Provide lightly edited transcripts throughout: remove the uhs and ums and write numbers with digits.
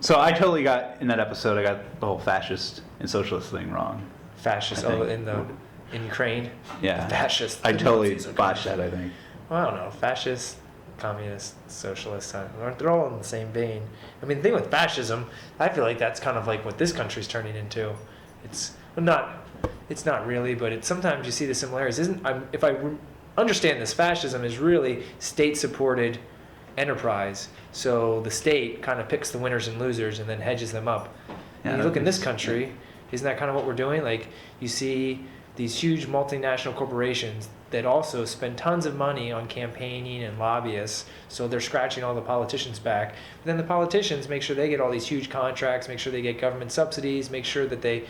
So I totally got, in that episode, I got the whole fascist and socialist thing wrong. Fascist, in Ukraine? Yeah. The fascist. I totally botched that, I think. Well, I don't know. Fascist, communist, socialist, they're all in the same vein. I mean, the thing with fascism, I feel like that's kind of like what this country's turning into. It's not really, but sometimes you see the similarities. If I understand this, fascism is really state-supported enterprise. So the state kind of picks the winners and losers and then hedges them up. Yeah, and you look in this country, isn't that kind of what we're doing? Like, you see these huge multinational corporations that also spend tons of money on campaigning and lobbyists, so they're scratching all the politicians back. But then the politicians make sure they get all these huge contracts, make sure they get government subsidies, make sure that they,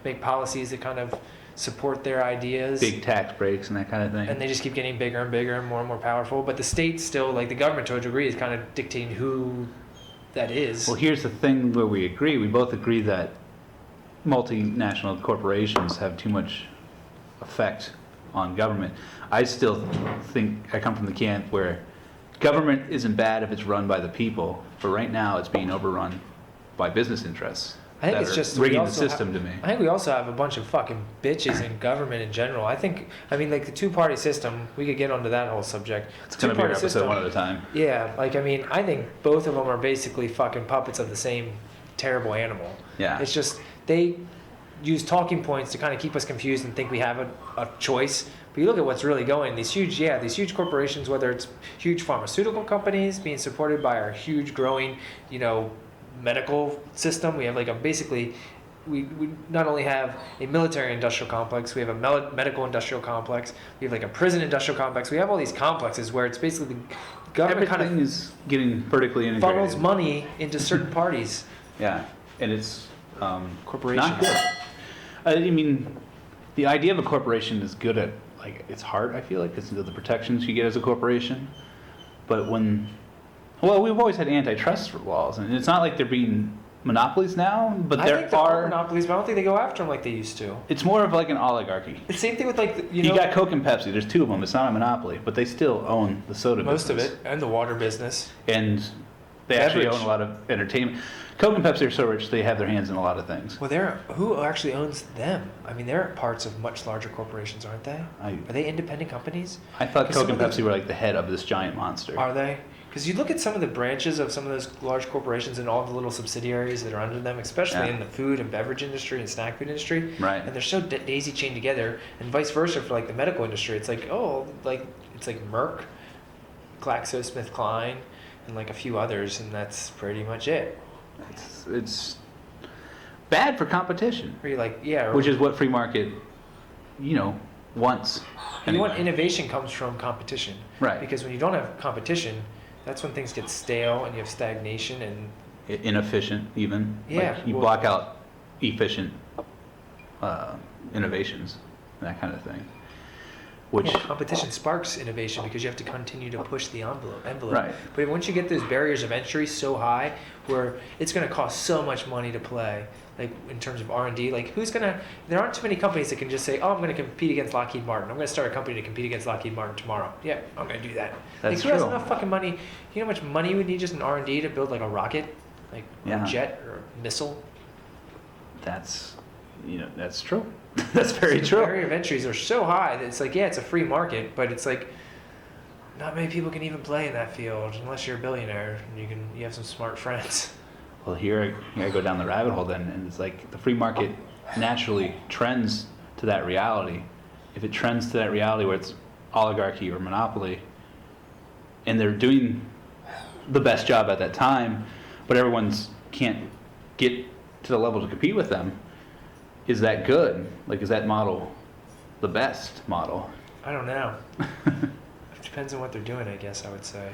make policies that kind of support their ideas. Big tax breaks and that kind of thing. And they just keep getting bigger and bigger and more powerful. But the state still, like the government to a degree, is kind of dictating who that is. Well, here's the thing where we agree. We both agree that multinational corporations have too much effect on government. I still think I come from the camp where government isn't bad if it's run by the people, but right now it's being overrun by business interests. I think it's just rigging the system to me. I think we also have a bunch of fucking bitches in government in general. Like the two-party system, we could get onto that whole subject. It's going to be our episode one at a time. Yeah, I think both of them are basically fucking puppets of the same terrible animal. Yeah. It's just, they use talking points to kind of keep us confused and think we have a choice. But you look at what's really going, these huge corporations, whether it's huge pharmaceutical companies being supported by our huge growing, medical system. We have we not only have a military industrial complex, we have a medical industrial complex, we have like a prison industrial complex. We have all these complexes where it's basically the government Everything is getting vertically integrated. funnels money into certain parties. Yeah, and it's Corporations. not good. I mean, the idea of a corporation is good at, it's hard, I feel like, because of the protections you get as a corporation. But we've always had antitrust laws, and it's not like they're being monopolies now, but I think there are monopolies, but I don't think they go after them like they used to. It's more of like an oligarchy. The same thing with you got Coke and Pepsi. There's two of them. It's not a monopoly, but they still own the soda business. Most of it, and the water business. And they actually own a lot of entertainment. Coke and Pepsi are so rich, they have their hands in a lot of things. Well, who actually owns them? I mean, they're parts of much larger corporations, aren't they? Are they independent companies? I thought Coke and Pepsi were like the head of this giant monster. Are they? Because you look at some of the branches of some of those large corporations and all the little subsidiaries that are under them, especially in the food and beverage industry and snack food industry. Right. And they're so daisy chained together, and vice versa for like the medical industry. It's like, it's like Merck, GlaxoSmithKline, and like a few others, and that's pretty much it. It's bad for competition. Where you're like, which is what free market, wants. You want innovation comes from competition. Right. Because when you don't have competition, that's when things get stale and you have stagnation and inefficient even. Yeah. You block out efficient innovations, that kind of thing. Which competition sparks innovation because you have to continue to push the envelope. Right. But once you get those barriers of entry so high, where it's going to cost so much money to play, like in terms of R&D, there aren't too many companies that can just say, I'm going to compete against Lockheed Martin. I'm going to start a company to compete against Lockheed Martin tomorrow. Yeah, I'm going to do that. That's who has enough fucking money? You know how much money you would need just in R&D to build like a rocket, or a jet or a missile? That's true. That's very true. The barrier of entries are so high that it's like, it's a free market, but it's like not many people can even play in that field unless you're a billionaire and you have some smart friends. Well, here I go down the rabbit hole then, and it's like the free market naturally trends to that reality. If it trends to that reality where it's oligarchy or monopoly, and they're doing the best job at that time, but everyone's can't get to the level to compete with them, is that good? Is that model the best model? I don't know. It depends on what they're doing, I guess I would say.